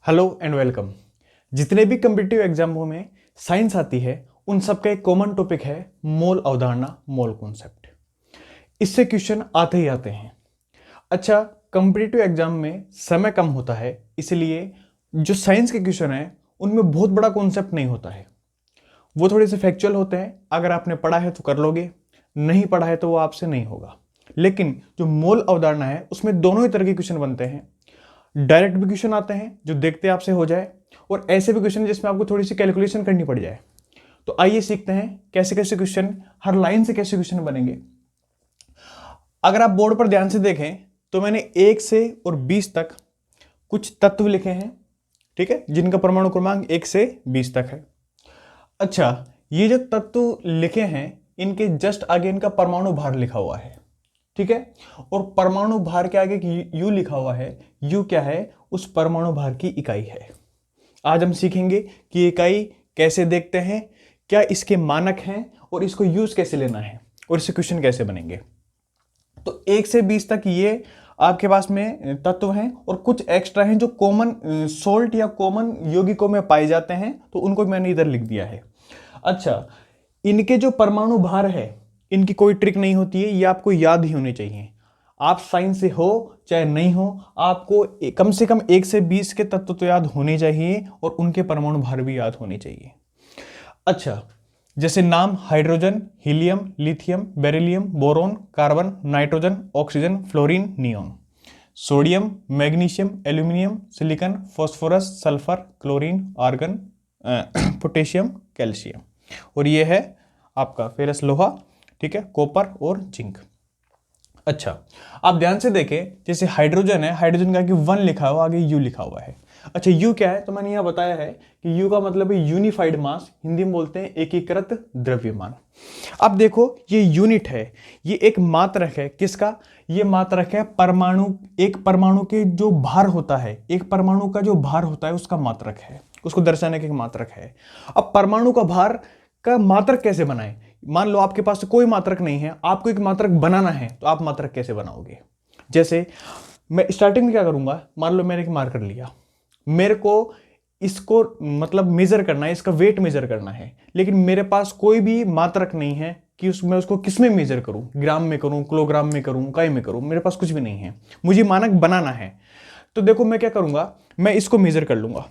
Hello and welcome. जितने भी competitive एग्जामों में साइंस आती है उन सब का एक कॉमन टॉपिक है मोल अवधारणा, मोल कॉन्सेप्ट। इससे क्वेश्चन आते ही आते हैं। अच्छा, कम्पिटिटिव एग्जाम में समय कम होता है, इसलिए जो साइंस के क्वेश्चन है उनमें बहुत बड़ा कॉन्सेप्ट नहीं होता है, वो थोड़े से फैक्चुअल होते हैं। अगर आपने पढ़ा है तो कर लोगे, नहीं पढ़ा है तो वो आपसे नहीं होगा। लेकिन जो मोल अवधारणा है उसमें दोनों ही तरह के क्वेश्चन बनते हैं। डायरेक्ट भी क्वेश्चन आते हैं जो देखते आपसे हो जाए, और ऐसे भी क्वेश्चन जिसमें आपको थोड़ी सी कैलकुलेशन करनी पड़ जाए। तो आइए सीखते हैं कैसे कैसे क्वेश्चन, हर लाइन से कैसे क्वेश्चन बनेंगे। अगर आप बोर्ड पर ध्यान से देखें तो मैंने 1 से और 20 तक कुछ तत्व लिखे हैं, ठीक है, जिनका परमाणु क्रमांक 1 से 20 तक है। अच्छा, ये जो तत्व लिखे हैं इनके जस्ट आगे इनका परमाणु भार लिखा हुआ है, ठीक है। और परमाणु भार के आगे यू लिखा हुआ है। यू क्या है? उस परमाणु भार की इकाई है। आज हम सीखेंगे कि इकाई कैसे देखते हैं, क्या इसके मानक हैं, और इसको यूज कैसे लेना है, और इससे क्वेश्चन कैसे बनेंगे। तो 1 से 20 तक ये आपके पास में तत्व हैं, और कुछ एक्स्ट्रा हैं जो कॉमन सोल्ट या कॉमन यौगिकों में पाए जाते हैं, तो उनको मैंने इधर लिख दिया है। अच्छा, इनके जो परमाणु भार है इनकी कोई ट्रिक नहीं होती है, ये आपको याद ही होने चाहिए। आप साइंस से हो चाहे नहीं हो, आपको कम से कम 1 से 20 के तत्व तो याद होने चाहिए, और उनके परमाणु भार भी याद होने चाहिए। अच्छा, जैसे नाम hydrogen, helium, lithium, beryllium, boron, carbon, nitrogen, oxygen, fluorine, neon, sodium, magnesium, aluminium, silicon, phosphorus, sulphur, chlorine, argon, potassium, calcium, और ये है आपका फेरस लोहा, ठीक है, कॉपर और जिंक। अच्छा, आप ध्यान से देखें, जैसे हाइड्रोजन है, हाइड्रोजन का कि 1 लिखा हुआ, आगे यू लिखा हुआ है। अच्छा, यू क्या है? तो मैंने यहां बताया है कि यू का मतलब है यूनिफाइड मास, हिंदी में बोलते हैं एकीकृत द्रव्यमान। अब देखो, ये यूनिट है, ये एक मात्रक है। किसका? ये मात्रक है परमाणु। एक परमाणु के जो भार होता है, एक परमाणु का जो भार होता है उसका मात्रक है, उसको दर्शाने का एक मात्रक है। अब परमाणु का भार का मात्रक कैसे बनाए? मान लो आपके पास कोई मात्रक नहीं है, आपको एक मात्रक बनाना है, तो आप मात्रक कैसे बनाओगे? जैसे मैं स्टार्टिंग में क्या करूंगा, मान लो मैंने एक मार्कर लिया, मेरे को इसको मतलब मेजर करना है, इसका वेट मेजर करना है, लेकिन मेरे पास कोई भी मात्रक नहीं है कि मैं उसको किस में मेजर करूं, ग्राम में करूं, किलोग्राम में करूं, इकाई में करूं, मेरे पास कुछ भी नहीं है, मुझे मानक बनाना है। तो देखो मैं क्या करूंगा, मैं इसको मेजर कर लूंगा,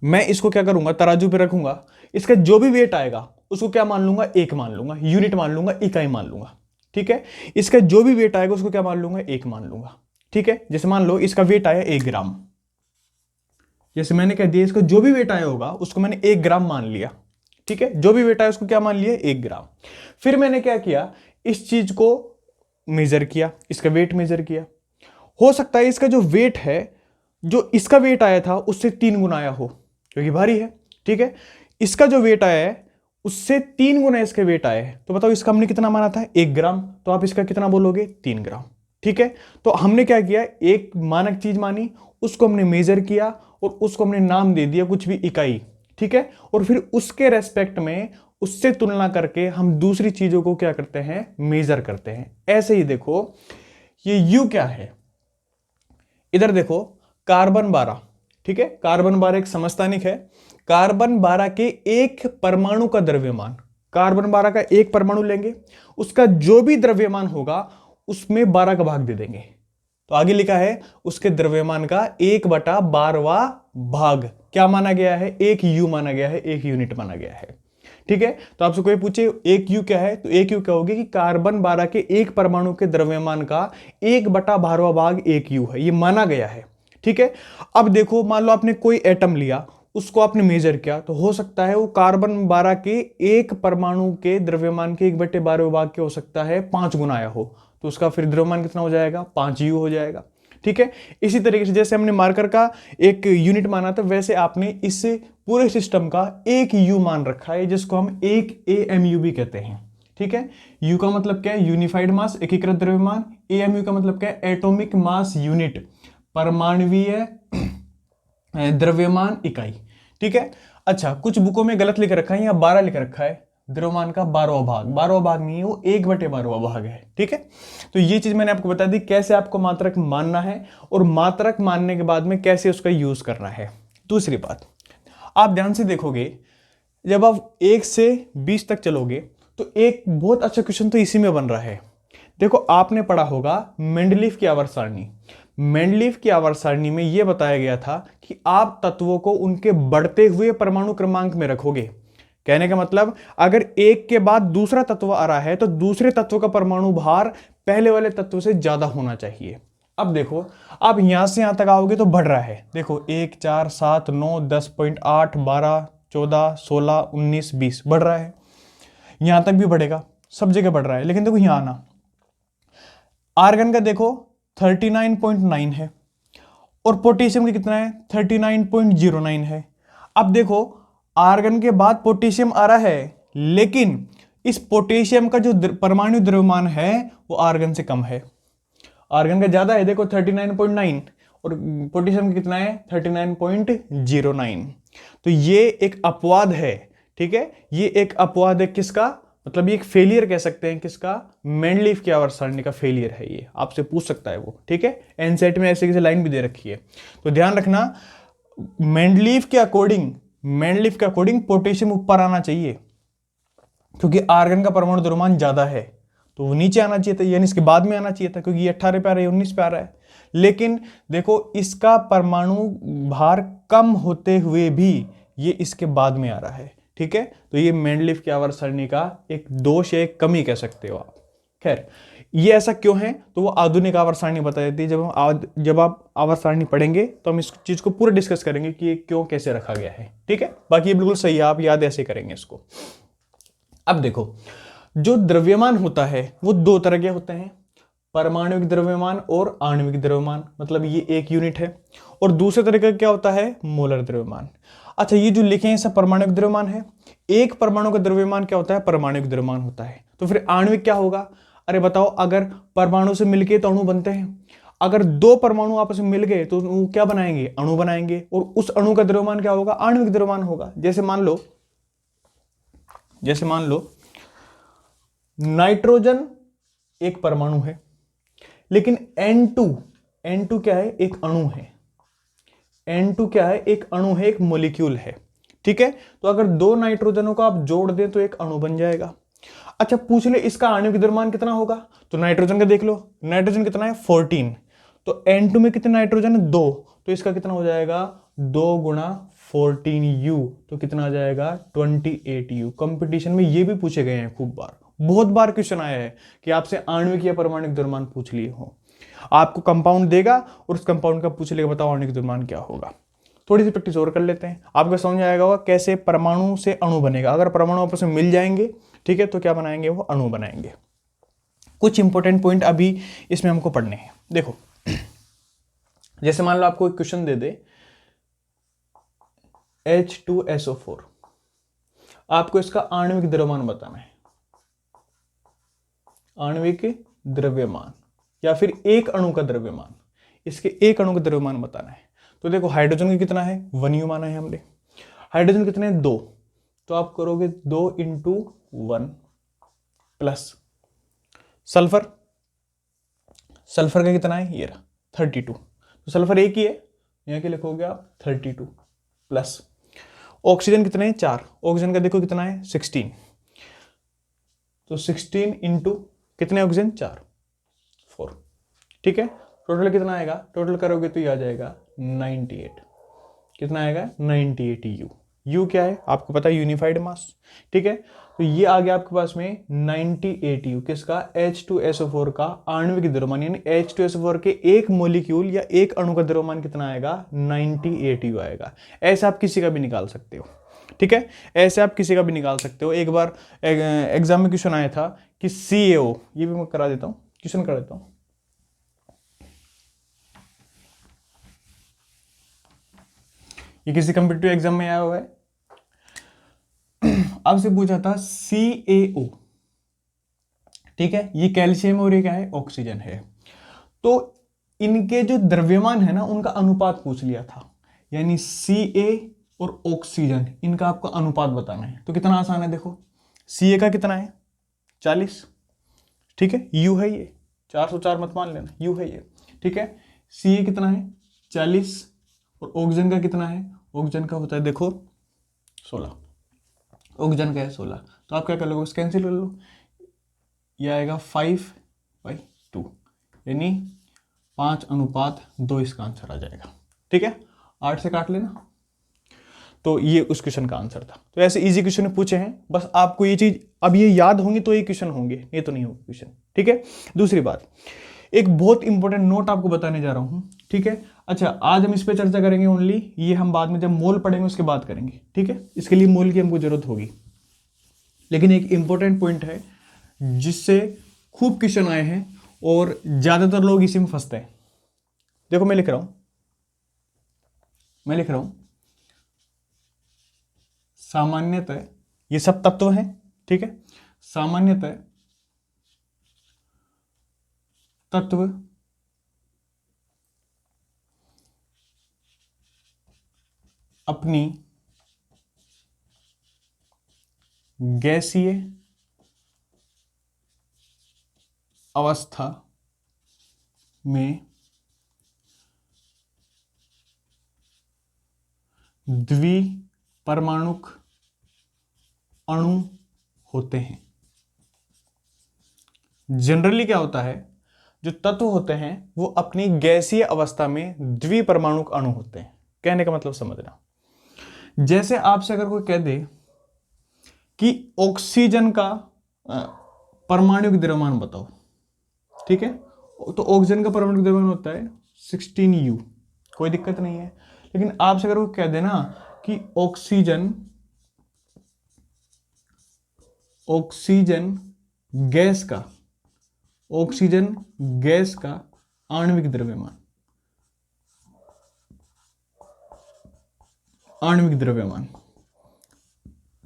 मैं इसको क्या करूंगा, तराजू पे रखूंगा, इसका जो भी वेट आएगा उसको क्या मान लूंगा, एक मान लूंगा, यूनिट मान लूंगा, इकाई मान लूंगा, ठीक है। इसका जो भी वेट आएगा उसको क्या मान लूंगा, एक मान लूंगा, ठीक है। जैसे मान लो इसका वेट आया 1 ग्राम, जैसे मैंने कह दिया इसका जो भी वेट आया होगा उसको मैंने 1 ग्राम मान लिया, ठीक है। जो भी वेट आया उसको क्या मान लिया, 1 ग्राम। फिर मैंने क्या किया, इस चीज को मेजर किया, इसका वेट मेजर किया। हो सकता है इसका जो वेट है, जो इसका वेट आया था उससे 3 गुना आया हो, क्योंकि भारी है, ठीक है। इसका जो वेट आया है उससे 3 गुना इसके वेट आए हैं, तो बताओ इसका हमने कितना माना था, 1 ग्राम, तो आप इसका कितना बोलोगे, 3 ग्राम, ठीक है। तो हमने क्या किया, एक मानक चीज मानी, उसको हमने मेजर किया, और उसको हमने नाम दे दिया कुछ भी इकाई, ठीक है। और फिर उसके रेस्पेक्ट में उससे तुलना करके हम दूसरी चीजों को क्या करते हैं, मेजर करते हैं। ऐसे ही देखो, ये यू क्या है, इधर देखो, कार्बन 12, ठीक है, कार्बन 12 एक समस्थानिक है। कार्बन 12 के एक परमाणु का द्रव्यमान, कार्बन 12 का एक परमाणु लेंगे, उसका जो भी द्रव्यमान होगा उसमें 12 का भाग दे देंगे। तो आगे लिखा है उसके द्रव्यमान का 1/12वां भाग क्या माना गया है, 1 यू माना गया है, 1 यूनिट माना गया है, ठीक है। तो आपसे कोई पूछे 1 यू क्या है, तो 1 यू क्या होगी कि कार्बन 12 के एक परमाणु के द्रव्यमान का 1/12वां भाग 1 यू है, ये माना गया है, ठीक है। अब देखो, मान लो आपने कोई एटम लिया, उसको आपने मेजर किया, तो हो सकता है वो कार्बन 12 के एक परमाणु के द्रव्यमान के 1/12 भाग के हो सकता है 5 गुना आया हो, तो उसका फिर द्रव्यमान कितना हो जाएगा, 5 यू हो जाएगा, ठीक है। इसी तरीके से जैसे हमने मार्कर का एक यूनिट माना था, वैसे आपने इस पूरे सिस्टम का 1 यू मान रखा है, जिसको हम 1 AMU भी कहते हैं, ठीक है। यू का मतलब क्या है, यूनिफाइड मास, एकीकृत द्रव्यमान। AMU का मतलब क्या है, एटॉमिक मास यूनिट, परमाणुवीय द्रव्यमान इकाई, ठीक है। अच्छा, कुछ बुकों में गलत लिख रखा है, यहाँ 12 लिख रखा है, द्रव्यमान का 12वां भाग, 12वां भाग नहीं है वो 1/12वां भाग है। ठीक है, तो ये चीज मैंने आपको बता दी कैसे आपको मात्रक मानना है और मात्रक मानने के बाद में कैसे उसका यूज करना है। दूसरी बात, आप ध्यान से देखोगे जब आप 1 से 20 तक चलोगे तो एक बहुत अच्छा क्वेश्चन तो इसी में बन रहा है। देखो आपने पढ़ा होगा मेंडलीफ की आवर्त सारणी। मेंडलीफ की आवर्त सारणी में यह बताया गया था कि आप तत्वों को उनके बढ़ते हुए परमाणु क्रमांक में रखोगे। कहने का मतलब अगर एक के बाद दूसरा तत्व आ रहा है तो दूसरे तत्व का परमाणु भार पहले वाले तत्व से ज्यादा होना चाहिए। अब देखो आप यहां से यहां तक आओगे तो बढ़ रहा है। देखो 1 4 7 9 10.8 12 14 16 19 20 बढ़ रहा है। यहां तक भी बढ़ेगा, सब जगह बढ़ रहा है। लेकिन देखो यहां आना, आर्गन का देखो 39.9 है और पोटेशियम का कितना है 39.09 है। अब देखो आर्गन के बाद पोटेशियम आ रहा है, लेकिन इस पोटेशियम का जो परमाणु द्रव्यमान है वो आर्गन से कम है। आर्गन का ज्यादा है, देखो 39.9 और पोटेशियम का कितना है 39.09। तो ये एक अपवाद है। ठीक है, ये एक अपवाद है किसका, मतलब ये एक फेलियर कह सकते हैं किसका, मेंडलीफ की आवर्त सारणी का फेलियर है। ये आपसे पूछ सकता है वो। ठीक है, एनसेट में ऐसे किसी लाइन भी दे रखी है, तो ध्यान रखना मेंडलीफ के अकॉर्डिंग पोटेशियम ऊपर आना चाहिए क्योंकि आर्गन का परमाणु द्रव्यमान ज्यादा है, तो वो नीचे आना चाहिए था, यानी इसके बाद में आना चाहिए था क्योंकि ये 18 पे आ रहा है 19 पे आ रहा है। लेकिन देखो इसका परमाणु भार कम होते हुए भी ये इसके बाद में आ रहा है। ठीक है, तो ये मेंडलीफ की आवर्त सारणी का एक दोष या एक कमी कह सकते हो आप। खैर ये ऐसा क्यों है, तो वो आधुनिक आवर्त सारणी बता देती है। जब आप आवर्त सारणी पढ़ेंगे तो हम इस चीज को पूरा डिस्कस करेंगे कि ये क्यों कैसे रखा गया है। ठीक है, बाकी ये बिल्कुल सही है, आप याद ऐसे करेंगे इसको। अब देखो जो द्रव्यमान होता है वो दो तरह के होते हैं, परमाणुविक द्रव्यमान और आणविक द्रव्यमान, मतलब ये एक यूनिट है। और दूसरे तरह का क्या होता है, मोलर द्रव्यमान। अच्छा ये जो लिखे हैं सब परमाणुविक द्रव्यमान है। एक परमाणु का द्रव्यमान क्या होता है, परमाणुविक द्रव्यमान होता है। तो फिर आणविक क्या होगा, अरे बताओ अगर परमाणु से मिलके तो अणु बनते हैं, अगर दो परमाणु आपस में मिल गए तो वो क्या बनाएंगे, अणु बनाएंगे, और उस अणु का द्रव्यमान क्या होगा, आणविक द्रव्यमान होगा। जैसे मान लो नाइट्रोजन एक परमाणु है, लेकिन N2 क्या है, एक अणु है। N2 क्या है, एक अणु है, एक मॉलिक्यूल है। ठीक है, तो अगर दो नाइट्रोजनों को आप जोड़ दें तो एक अणु बन जाएगा। अच्छा पूछ ले इसका आणविक द्रव्यमान कितना होगा, तो नाइट्रोजन का देख लो, नाइट्रोजन कितना है 14, तो N2 में कितने नाइट्रोजन है 2, तो इसका कितना हो जाएगा 2 गुणा 14U, तो कितना आ जाएगा 28U। कंपटीशन में ये भी पूछे गए हैं खूब बार, बहुत बार क्वेश्चन आया है कि आपसे आणविक या परमाणुक द्रव्यमान पूछ लिए हो। आपको कंपाउंड देगा और उस कंपाउंड का पूछ लेगा बताओ आणविक द्रव्यमान क्या होगा। थोड़ी सी प्रैक्टिस और कर लेते हैं, आपको समझ आएगा होगा कैसे परमाणु से अणु बनेगा। अगर परमाणु आपस में मिल जाएंगे, ठीक है, तो क्या बनाएंगे, वो अणु बनाएंगे। कुछ इंपॉर्टेंट पॉइंट अभी इसमें हमको पढ़ने हैं। देखो जैसे मान लो आपको एक क्वेश्चन दे दे H2SO4, आपको इसका आणविक द्रव्यमान बताना है, आणविक द्रव्यमान या फिर एक अणु का द्रव्यमान, इसके एक अणु का द्रव्यमान बताना है। तो देखो हाइड्रोजन का कितना है 1U माना है हमने, हाइड्रोजन कितने हैं 2, तो आप करोगे 2 × 1 प्लस सल्फर का कितना है ये रहा 32, तो सल्फर एक ही है, यहां के लिखोगे आप 32 प्लस ऑक्सीजन कितने हैं 4, ऑक्सीजन का देखो कितना है 16, तो 16 × कितने ऑक्सीजन 4 ठीक है, टोटल कितना आएगा, टोटल करोगे तो ये आ जाएगा 98, कितना आएगा 98U। U क्या है आपको पता है यूनिफाइड मास, ठीक है, तो ये आ गया आपके पास में 98U किसका, H2SO4 का आणविक द्रव्यमान, यानी H2SO4 के एक मॉलिक्यूल या एक अणु का द्रव्यमान कितना आएगा 98U आएगा। ऐसे आप किसी का भी निकाल सकते हो, ठीक है, ऐसे आप किसी का भी निकाल सकते हो। एक बार एग्जाम में क्वेश्चन आया था कि CaO, ये भी मैं करा देता हूं, क्वेश्चन कर देता हूं। ये किसी कंपीटिटिव एग्जाम में आया हुआ है, आपसे पूछा था CaO, ठीक है, ये कैल्शियम और ये क्या है ऑक्सीजन है, तो इनके जो द्रव्यमान है ना उनका अनुपात पूछ लिया था, यानी Ca और ऑक्सीजन इनका आपको अनुपात बताना है। तो कितना आसान है, देखो Ca का कितना है 40, ठीक है, U है ये, 404 मत मान लेना, U है ये, ठीक है। Ca कितना है 40 और ऑक्सीजन का कितना है, ऑक्सीजन का होता है देखो 16, ऑक्सीजन का है 16, तो आप क्या कर लोगे, कैंसिल कर लो, ये आएगा 5/2 यानी 5:2 इसका आंसर आ जाएगा, ठीक है। 8 से काट लेना। तो ये उस क्वेश्चन का आंसर था। तो ऐसे इजी क्वेश्चन पूछे हैं, बस आपको ये चीज अब ये याद होंगी तो ये क्वेश्चन होंगे, ये तो नहीं होंगे क्वेश्चन, ठीक है। दूसरी बात, एक बहुत इंपॉर्टेंट नोट आपको बताने जा रहा हूं, ठीक है। अच्छा, आज हम इस पे चर्चा करेंगे ओनली, ये हम बाद में जब मोल पढ़ेंगे उसके बाद करेंगे, ठीक है। इसके लिए मोल की हमको जरूरत होगी, लेकिन एक इंपॉर्टेंट पॉइंट है जिससे खूब क्वेश्चन आए हैं और ज्यादातर लोग इसी में फंसते हैं। देखो मैं लिख रहा हूं सामान्यतः, ये सब तत्व हैं, ठीक है। सामान्यतः तत्व अपनी गैसीय अवस्था में द्विपरमाणुक अणु होते हैं। जनरली क्या होता है, जो तत्व होते हैं वो अपनी गैसीय अवस्था में द्विपरमाणुक अणु होते हैं। कहने का मतलब समझना, जैसे आपसे अगर कोई कह दे कि ऑक्सीजन का परमाणुक द्रव्यमान बताओ, ठीक है, तो ऑक्सीजन का परमाणुक द्रव्यमान होता है 16U, कोई दिक्कत नहीं है। लेकिन आपसे अगर वो कह देना कि ऑक्सीजन गैस का आणविक द्रव्यमान,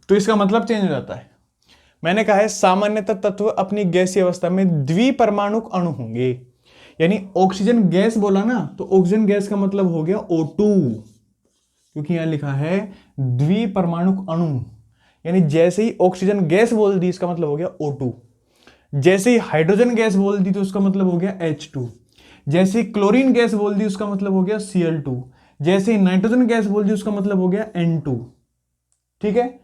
तो इसका मतलब चेंज हो जाता है। मैंने कहा है सामान्यतः तत्व अपनी गैसीय अवस्था में द्विपरमाणुक अणु होंगे, यानी ऑक्सीजन गैस बोला ना, तो ऑक्सीजन गैस का मतलब हो गया O2, क्योंकि यहां लिखा है द्विपरमाणुक अणु, यानी जैसे ही ऑक्सीजन गैस बोल दी इसका मतलब हो गया O2, जैसे ही हाइड्रोजन गैस बोल दी तो उसका मतलब हो गया H2, जैसे ही क्लोरीन गैस बोल दी उसका मतलब हो गया Cl2, जैसे ही नाइट्रोजन गैस बोल दी उसका मतलब हो गया N2, ठीक है,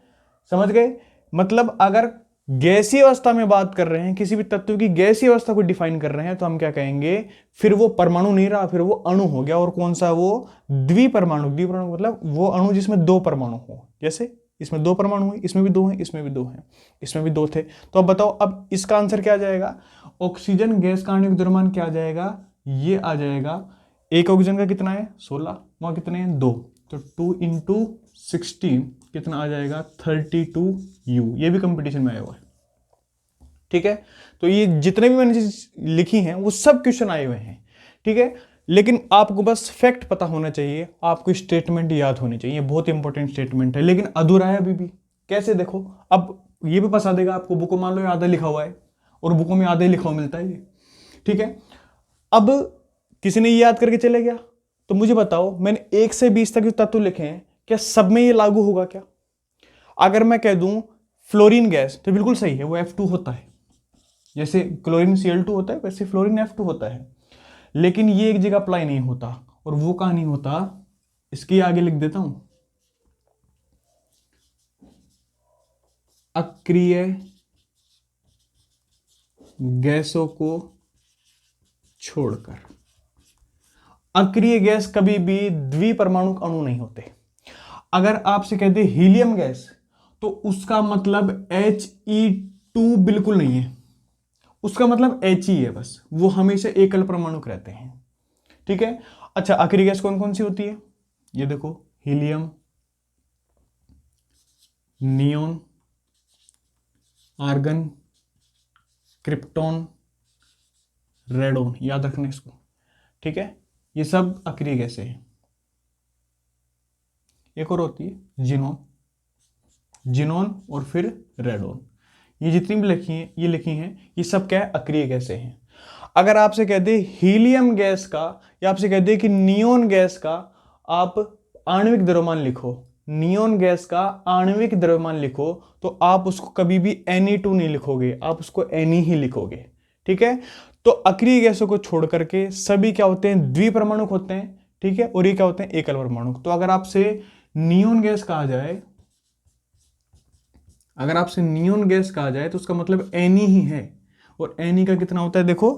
समझ गए। मतलब अगर गैसीय अवस्था में बात कर रहे हैं, किसी भी तत्व की गैसीय अवस्था को डिफाइन कर रहे हैं, तो हम क्या कहेंगे, फिर वो परमाणु नहीं रहा, फिर वो अणु हो गया। और कौन सा, वो द्विपरमाणु मतलब वो अणु जिसमें 2 परमाणु हो, जैसे इसमें 2 परमाणु हैं, इसमें भी 2 हैं, इसमें भी 2 हैं, इसमें भी 2 थे। तो अब बताओ, अब इसका आंसर क्या आ जाएगा, ऑक्सीजन गैस का आणविक द्रव्यमान क्या आ जाएगा, ये आ जाएगा, एक ऑक्सीजन का कितना है 16, वहां कितने हैं 2, तो 2 × 16 कितना आ जाएगा 32U। ये भी कंपटीशन में आया हुआ है, ठीक है। तो ये जितने भी मैंने चीज लिखी हैं वो सब क्वेश्चन आए हुए हैं, ठीक है। लेकिन आपको बस फैक्ट पता होना चाहिए, आपको स्टेटमेंट याद होनी चाहिए, बहुत इंपॉर्टेंट स्टेटमेंट है, लेकिन अधूरा है अभी भी। कैसे, देखो अब ये भी बता देगा आपको, बुको मान लो आधा लिखा हुआ है और बुकों में आधा ही लिखा हुआ मिलता है ये, ठीक है। अब किसी ने ये याद करके चले गया, तो मुझे बताओ, मैंने 1 से 20 तक जो तत्व लिखे हैं, क्या सब में ये लागू होगा क्या? अगर मैं कह दूं फ्लोरीन गैस, तो बिल्कुल सही है, वो F2 होता है, जैसे क्लोरीन Cl2 होता है वैसे फ्लोरीन F2 होता है। लेकिन ये एक जगह अप्लाई नहीं होता, और वो कहां नहीं होता, इसके आगे लिख देता हूं, अक्रिय गैसों को छोड़कर। अक्रिय गैस कभी भी द्विपरमाणुक अणु नहीं होते। अगर आपसे कह दे हीलियम गैस, तो उसका मतलब He2 बिल्कुल नहीं है, उसका मतलब He है बस, वो हमेशा एकल परमाणुक रहते हैं, ठीक है। अच्छा, अक्रिय गैस कौन कौन सी होती है, ये देखो, helium, neon, argon, krypton, radon, याद रखना इसको, ठीक है। ये सब अक्रिय गैसें हैं। एक और होती है जिनोन और फिर रेडोन। ये जितनी भी लिखी हैं ये सब क्या है, अक्रिय गैसें हैं। अगर आपसे कह दे हीलियम गैस का, या आपसे कह दे कि नियोन गैस का आप आणविक द्रव्यमान लिखो, नियोन गैस का आणविक द्रव्यमान लिखो तो आप उसको कभी भी Na2 नहीं लिखोगे, आप उसको Na ही लिखोगे। ठीक है, तो अक्रिय गैसों को छोड़ करके सभी क्या होते हैं, द्विपरमाणुक होते हैं। ठीक है, और ये क्या होते हैं, एकल परमाणुक। तो अगर आपसे नियोन गैस कहा जाए, अगर आपसे नियोन गैस कहा जाए तो उसका मतलब Na ही है। और Na का कितना होता है, देखो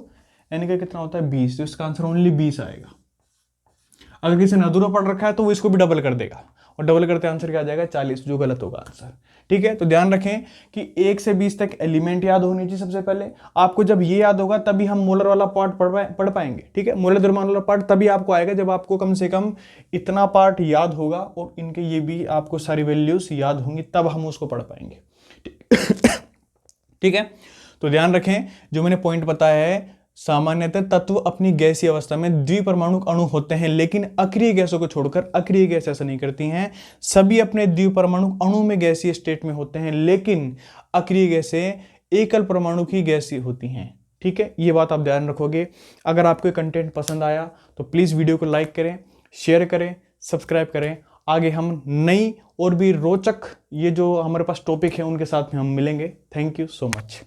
Na का कितना होता है 20, तो इसका आंसर ओनली 20 आएगा। अगर किसी ने अधूरा पढ़ रखा है तो वो इसको भी डबल कर देगा, और डबल करते आंसर क्या आ जाएगा 40, जो गलत होगा आंसर। ठीक है, तो ध्यान रखें कि 1 से 20 तक एलिमेंट याद होनी चाहिए। सबसे पहले आपको जब ये याद होगा तभी हम मोलर वाला पार्ट पढ़ पाएंगे। ठीक है, मोलर द्रव्यमान वाला पार्ट तभी आपको आएगा जब आपको कम से कम इतना पार्ट याद होगा और इनके ये भी आपको सारी वैल्यूज याद होंगी, तब हम उसको पढ़ पाएंगे। ठीक है, तो ध्यान रखें जो मैंने पॉइंट बताया है, सामान्यतः तत्व अपनी गैसीय अवस्था में द्विपरमाणुक अणु होते हैं, लेकिन अक्रिय गैसों को छोड़कर अक्रिय गैस ऐसा नहीं करती हैं। सभी अपने द्विपरमाणुक अणु में गैसीय स्टेट में होते हैं, लेकिन अक्रिय गैसें एकल परमाणु की गैसीय होती हैं। ठीक है, ये बात आप ध्यान रखोगे। अगर आपको कंटेंट पसंद आया तो प्लीज वीडियो को लाइक करें, शेयर करें, सब्सक्राइब करें। आगे हम नई और भी रोचक ये जो हमारे पास टॉपिक है उनके साथ में हम मिलेंगे। Thank you so much.